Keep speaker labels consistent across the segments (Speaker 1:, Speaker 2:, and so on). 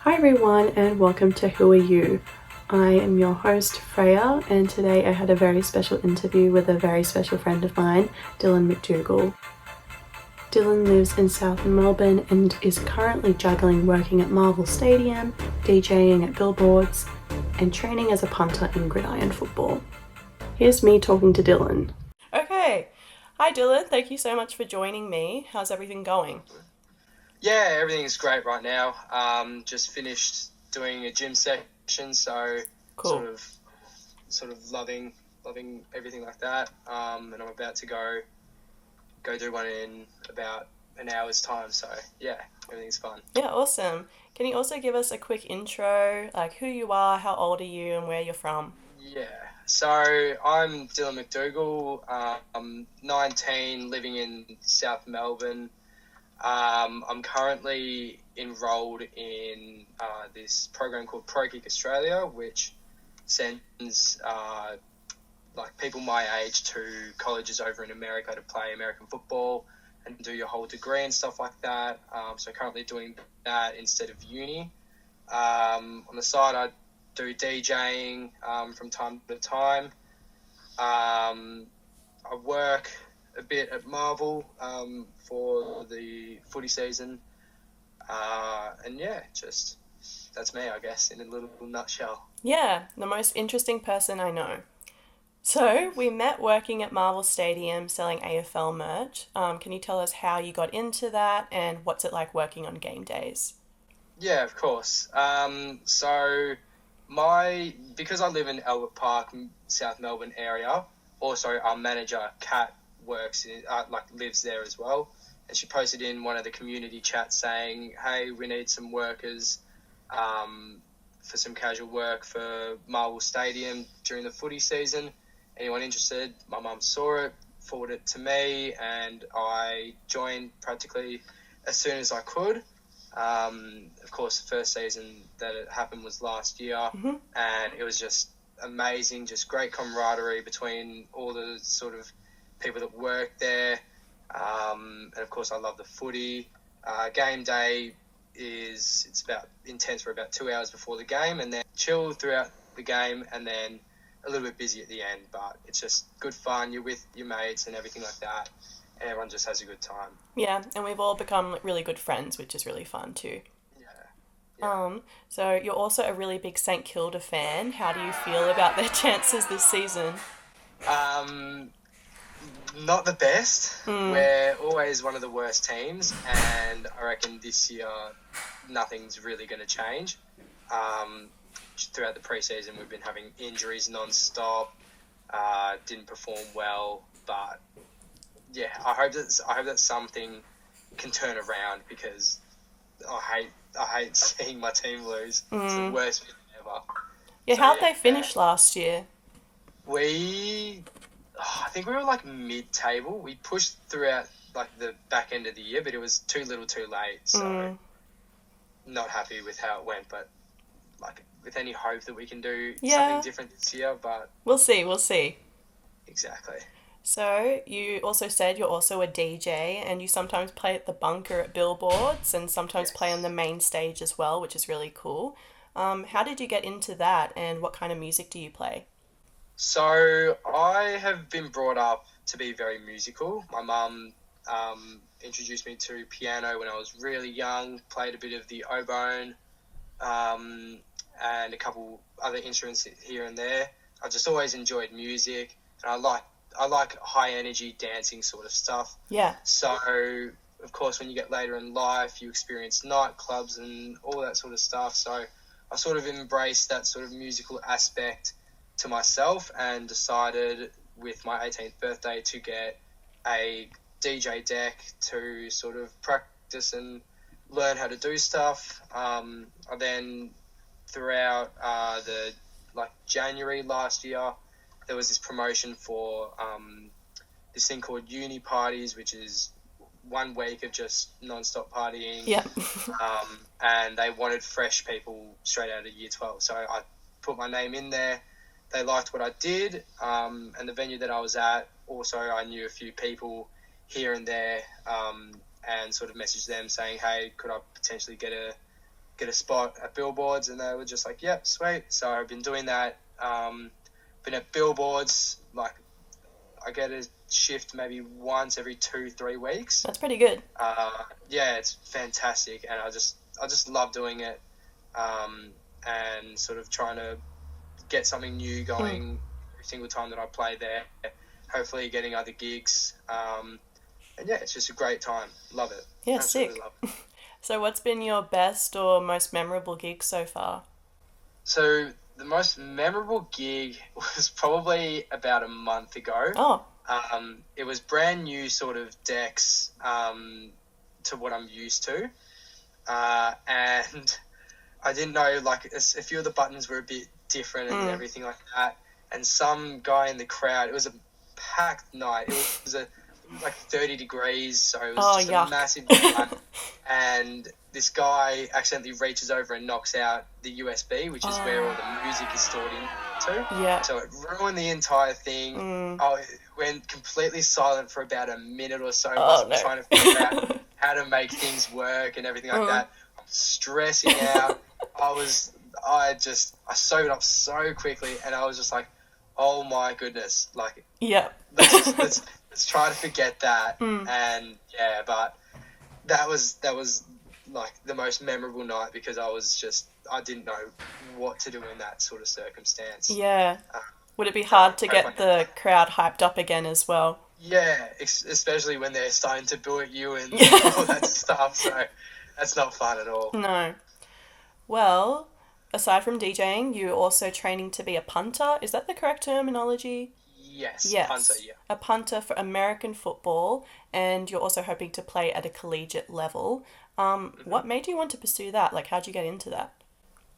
Speaker 1: Hi everyone and welcome to Who Are You? I am your host Freya, and today I had a very special interview with a very special friend of mine, Dillon McDougal. Dillon lives in South Melbourne and is currently juggling working at Marvel Stadium, DJing at billboards, and training as a punter in gridiron football. Here's me talking to Dillon. Okay. Hi Dillon, thank you so much for joining me. How's everything going?
Speaker 2: Yeah, everything's great right now. Just finished doing a gym session, so
Speaker 1: Cool.
Speaker 2: sort of loving everything like that. And I'm about to go do one in about an hour's time. So yeah, everything's fun.
Speaker 1: Yeah, awesome. Can you also give us a quick intro, like who you are, how old are you, and where you're from?
Speaker 2: Yeah. So I'm Dillon McDougal. I'm 19, living in South Melbourne. I'm currently enrolled in this program called Pro Kick Australia, which sends like people my age to colleges over in America to play American football and do your whole degree and stuff like that. So currently doing that instead of uni. On the side, I do DJing from time to time. I work a bit at Marvel for the footy season. And yeah, just that's me, I guess, in a little nutshell.
Speaker 1: Yeah, the most interesting person I know. So, we met working at Marvel Stadium selling AFL merch. Can you tell us how you got into that and what's it like working on game days?
Speaker 2: Yeah, of course. Because I live in Albert Park, South Melbourne area. Also, our manager Kat lives there as well, and she posted in one of the community chats saying, "Hey, we need some workers for some casual work for Marvel Stadium during the footy season. Anyone interested?" My mum saw it, forwarded it to me, and I joined practically as soon as I could. Of course, the first season that it happened was last year, and it was just amazing, just great camaraderie between all the sort of people that work there. And of course, I love the footy. Game day it's about intense for about 2 hours before the game, and then chill throughout the game, and then a little bit busy at the end. But it's just good fun. You're with your mates and everything like that, and everyone just has a good time.
Speaker 1: Yeah, and we've all become really good friends, which is really fun too.
Speaker 2: Yeah, yeah.
Speaker 1: So you're also a really big St Kilda fan. How do you feel about their chances this season?
Speaker 2: Um, Not the best. We're always one of the worst teams, and I reckon this year nothing's really going to change. Um, Throughout the preseason, we've been having injuries non-stop. Didn't perform well, but yeah, I hope that something can turn around, because I hate seeing my team lose. It's the worst feeling ever.
Speaker 1: Yeah,
Speaker 2: So
Speaker 1: how'd they
Speaker 2: yeah,
Speaker 1: finish last year?
Speaker 2: we I think we were like mid-table. We pushed throughout like the back end of the year, but it was too little, too late. So not happy with how it went, but like with any hope that we can do something
Speaker 1: Yeah,
Speaker 2: different this year. But
Speaker 1: we'll see, we'll see.
Speaker 2: exactly.
Speaker 1: So, you also said you're also a DJ and you sometimes play at the bunker at billboards and sometimes play on
Speaker 2: Yes.
Speaker 1: the main stage as well, which is really cool. How did you get into that and what kind of music do you play?
Speaker 2: So I have been brought up to be very musical. My mum introduced me to piano when I was really young. Played a bit of the oboe, um, and a couple other instruments here and there. I just always enjoyed music, and I like high energy dancing sort of stuff.
Speaker 1: Yeah.
Speaker 2: So of course, when you get later in life, you experience nightclubs and all that sort of stuff. So I sort of embraced that sort of musical aspect to myself, and decided with my 18th birthday to get a DJ deck to sort of practice and learn how to do stuff. I then throughout the like January last year, there was this promotion for this thing called uni parties, which is 1 week of just non-stop partying.
Speaker 1: Yeah.
Speaker 2: And they wanted fresh people straight out of year 12. So I put my name in there. They liked what I did. And the venue that I was at, also I knew a few people here and there, and sort of messaged them saying, hey, could I potentially get get a spot at Billboards, and they were just like, yep, sweet. So I've been doing that. Been at Billboards, like I get a shift maybe once every 2-3 weeks.
Speaker 1: That's pretty good.
Speaker 2: Yeah, it's fantastic, and I just love doing it, and sort of trying to get something new going every single time that I play there. Hopefully getting other gigs, and yeah, it's just a great time. Love it.
Speaker 1: Yeah,
Speaker 2: Absolutely
Speaker 1: sick.
Speaker 2: love it.
Speaker 1: So what's been your best or most memorable gig so far?
Speaker 2: So the most memorable gig was probably about a month ago.
Speaker 1: Oh.
Speaker 2: It was brand new sort of decks to what I'm used to, and I didn't know, like, a few of the buttons were a bit different and everything like that. And some guy in the crowd, it was a packed night. It was like 30 degrees, so it was just a massive night. And this guy accidentally reaches over and knocks out the USB, which is where all the music is stored into.
Speaker 1: Yeah.
Speaker 2: So it ruined the entire thing. It went completely silent for about a minute or so. Trying to figure out how to make things work and everything like that. I'm stressing out. I sobered up so quickly, and I was just like, oh my goodness, like, let's try to forget that. And yeah, but that was like the most memorable night, because I didn't know what to do in that sort of circumstance.
Speaker 1: Yeah. Would it be hard to get the crowd hyped up again as well?
Speaker 2: Yeah, especially when they're starting to boo at you and all that stuff. So that's not fun at all.
Speaker 1: No. Well, aside from DJing, you're also training to be a punter. Is that the correct terminology?
Speaker 2: Yes. Punter, yeah.
Speaker 1: A punter for American football, and you're also hoping to play at a collegiate level. What made you want to pursue that? Like, how'd you get into that?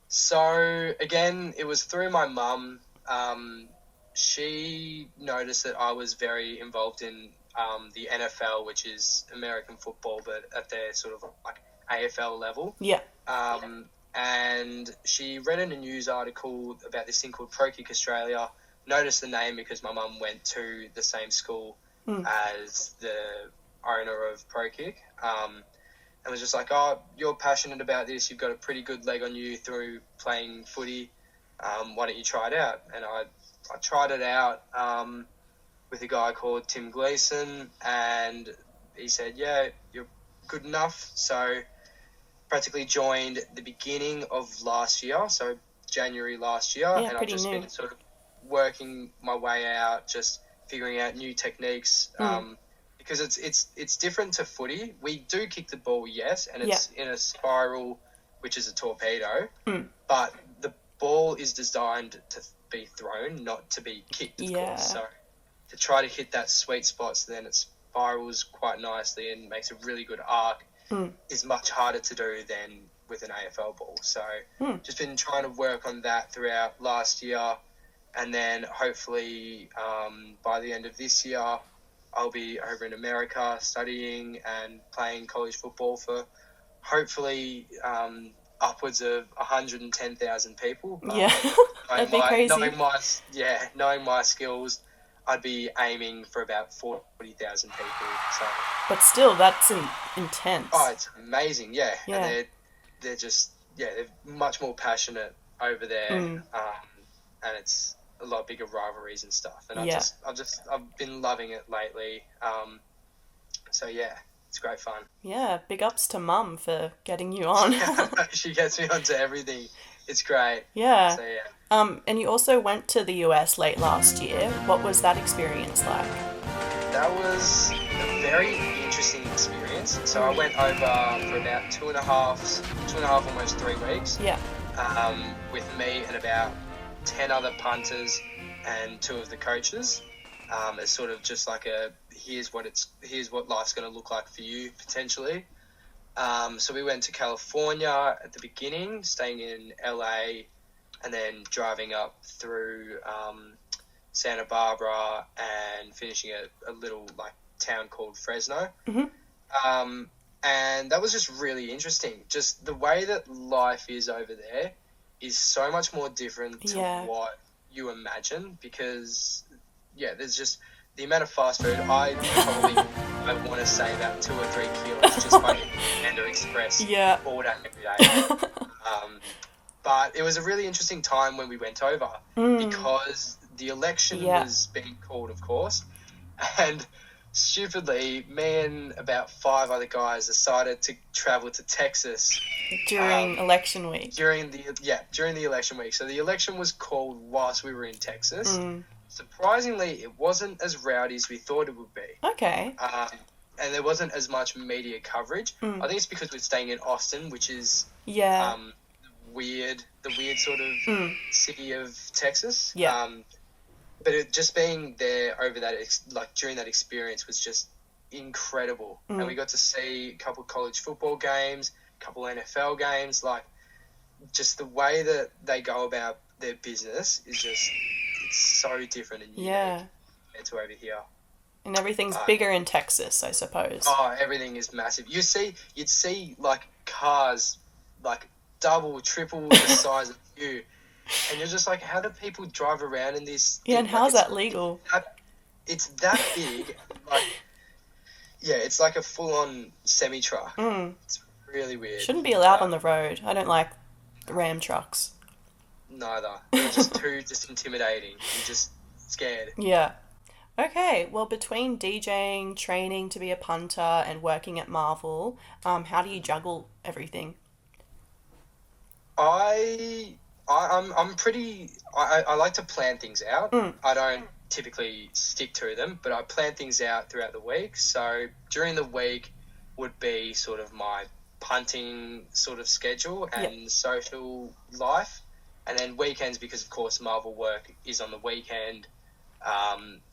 Speaker 2: So, again, it was through my mum. She noticed that I was very involved in the NFL, which is American football, but at their sort of like AFL level.
Speaker 1: Yeah.
Speaker 2: And she read in a news article about this thing called Pro Kick Australia, noticed the name because my mum went to the same school as the owner of Pro Kick, and was just like, oh, you're passionate about this, you've got a pretty good leg on you through playing footy, why don't you try it out? And I tried it out with a guy called Tim Gleason, and he said, yeah, you're good enough. So practically joined the beginning of last year, so January last year, and I've just been sort of working my way out, just figuring out new techniques, because it's different to footy. We do kick the ball, yes, and it's in a spiral, which is a torpedo, but the ball is designed to be thrown, not to be kicked, of course. So to try to hit that sweet spot, so then it spirals quite nicely and makes a really good arc, is much harder to do than with an AFL ball. So just been trying to work on that throughout last year, and then hopefully by the end of this year I'll be over in America studying and playing college football for hopefully upwards of 110,000 people.
Speaker 1: That'd be crazy.
Speaker 2: Knowing my skills, I'd be aiming for about 40,000 people. So,
Speaker 1: but still, that's intense.
Speaker 2: Oh, it's amazing, yeah. And they're just, they're much more passionate over there, and it's a lot bigger rivalries and stuff. And I've been loving it lately. So yeah, it's great fun.
Speaker 1: Yeah, big ups to Mum for getting you on.
Speaker 2: She gets me onto everything. It's great.
Speaker 1: Yeah.
Speaker 2: So yeah.
Speaker 1: And you also went to the US late last year. What was that experience like?
Speaker 2: That was a very interesting experience. So I went over for about two and a half, almost 3 weeks. Yeah. With me and about 10 other punters and 2 of the coaches. It's sort of just like here's what life's going to look like for you potentially. So we went to California at the beginning, staying in LA, and then driving up through Santa Barbara and finishing at a little like town called Fresno. And that was just really interesting. Just the way that life is over there is so much more different to what you imagine, because there's just the amount of fast food. I want to say about 2 or 3 kilos just by eating Panda Express all day every day. But it was a really interesting time when we went over because the election was being called, of course, and stupidly, me and about 5 other guys decided to travel to Texas
Speaker 1: during election week.
Speaker 2: During the election week. So the election was called whilst we were in Texas. Surprisingly, it wasn't as rowdy as we thought it would be.
Speaker 1: Okay.
Speaker 2: And there wasn't as much media coverage. I think it's because we're staying in Austin, which is the weird sort of city of Texas.
Speaker 1: Yeah.
Speaker 2: But it just being there over that, during that experience was just incredible. And we got to see a couple of college football games, a couple of NFL games. Like, just the way that they go about their business is just, it's so different and unique compared to over here.
Speaker 1: And everything's bigger in Texas, I suppose.
Speaker 2: Oh, everything is massive. You'd see like cars, like double, triple the size of you. And you're just like, how do people drive around in this?
Speaker 1: Yeah, and how's that legal?
Speaker 2: It's that big. It's like a full-on semi-truck. It's really weird.
Speaker 1: Shouldn't be allowed on the road. I don't like Ram trucks.
Speaker 2: Neither. They're just too intimidating. You're just scared.
Speaker 1: Yeah. Okay, well, between DJing, training to be a punter, and working at Marvel, how do you juggle everything?
Speaker 2: I'm pretty. I like to plan things out. I don't typically stick to them, but I plan things out throughout the week. So during the week would be sort of my punting sort of schedule and social life, and then weekends, because of course Marvel work is on the weekend.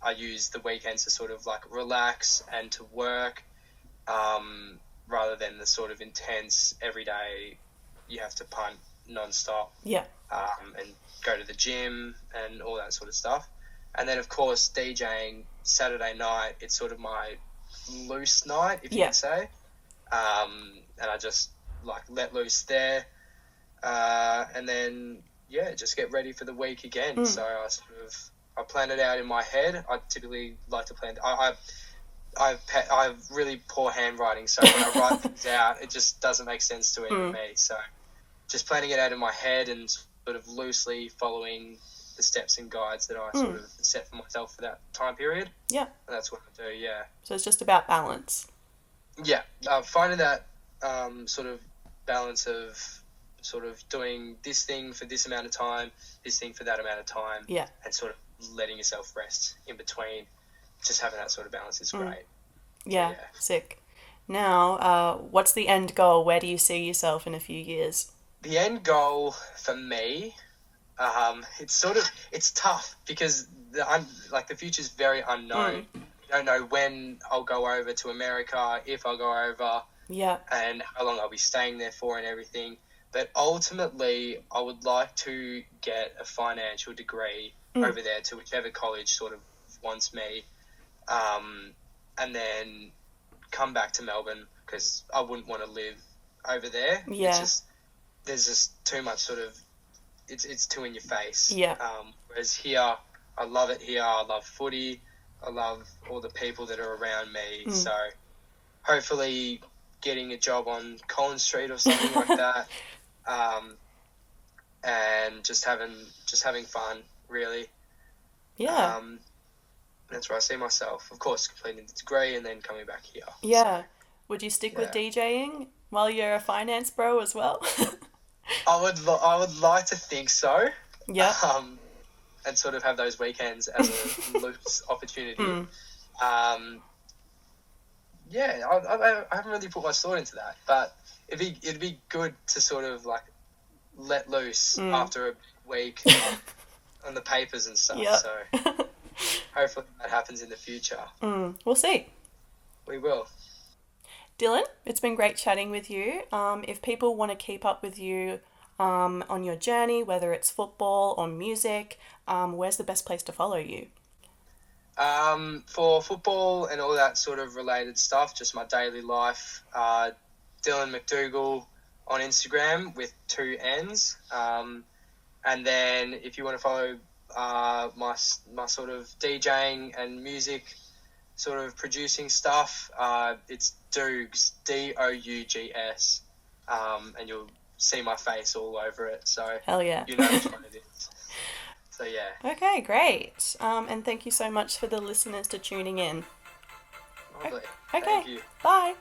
Speaker 2: I use the weekends to sort of like relax and to work, rather than the sort of intense everyday you have to punt non-stop.
Speaker 1: Yeah.
Speaker 2: And go to the gym and all that sort of stuff. And then, of course, DJing Saturday night, it's sort of my loose night, if you can say. And I just, like, let loose there. And then, just get ready for the week again. So I plan it out in my head. I typically like to plan... I have really poor handwriting, so when I write things out, it just doesn't make sense to even me. So just planning it out in my head and sort of loosely following the steps and guides that I sort of set for myself for that time period. Yeah. And that's what I do,
Speaker 1: So it's just about balance.
Speaker 2: Yeah. Finding that sort of balance of sort of doing this thing for this amount of time, this thing for that amount of time, and sort of letting yourself rest in between. Just having that sort of balance is great.
Speaker 1: Yeah, sick. Now, what's the end goal? Where do you see yourself in a few years?
Speaker 2: The end goal for me, it's tough because the future is very unknown. You don't know when I'll go over to America, if I'll go over, and how long I'll be staying there for and everything. But ultimately, I would like to get a financial degree over there to whichever college sort of wants me. And then come back to Melbourne because I wouldn't want to live over there. Yeah. There's just too much sort of, it's too in your face. Yeah. Whereas here, I love it here. I love footy. I love all the people that are around me. So hopefully getting a job on Collins Street or something like that. And just having fun, really. Yeah. That's where I see myself. Of course, completing the degree and then coming back here.
Speaker 1: Yeah. So, would you stick with DJing while you're a finance bro as well?
Speaker 2: I would like to think so. Yeah. And sort of have those weekends as a loose opportunity. I haven't really put much thought into that, but it'd be good to sort of like let loose after a week on the papers and stuff. Yep. So hopefully that happens in the future.
Speaker 1: We'll see.
Speaker 2: We will.
Speaker 1: Dillon, it's been great chatting with you. If people want to keep up with you on your journey, whether it's football or music, where's the best place to follow you?
Speaker 2: For football and all that sort of related stuff, just my daily life, Dillon McDougal on Instagram with 2 N's. And then if you want to follow my sort of DJing and music sort of producing stuff, it's Dougs, Dougs, and you'll see my face all over it. So
Speaker 1: Hell yeah.
Speaker 2: you know which one it is. So yeah.
Speaker 1: Okay, great. And thank you so much for the listeners to tuning in.
Speaker 2: Lovely.
Speaker 1: Okay,
Speaker 2: Thank you.
Speaker 1: bye.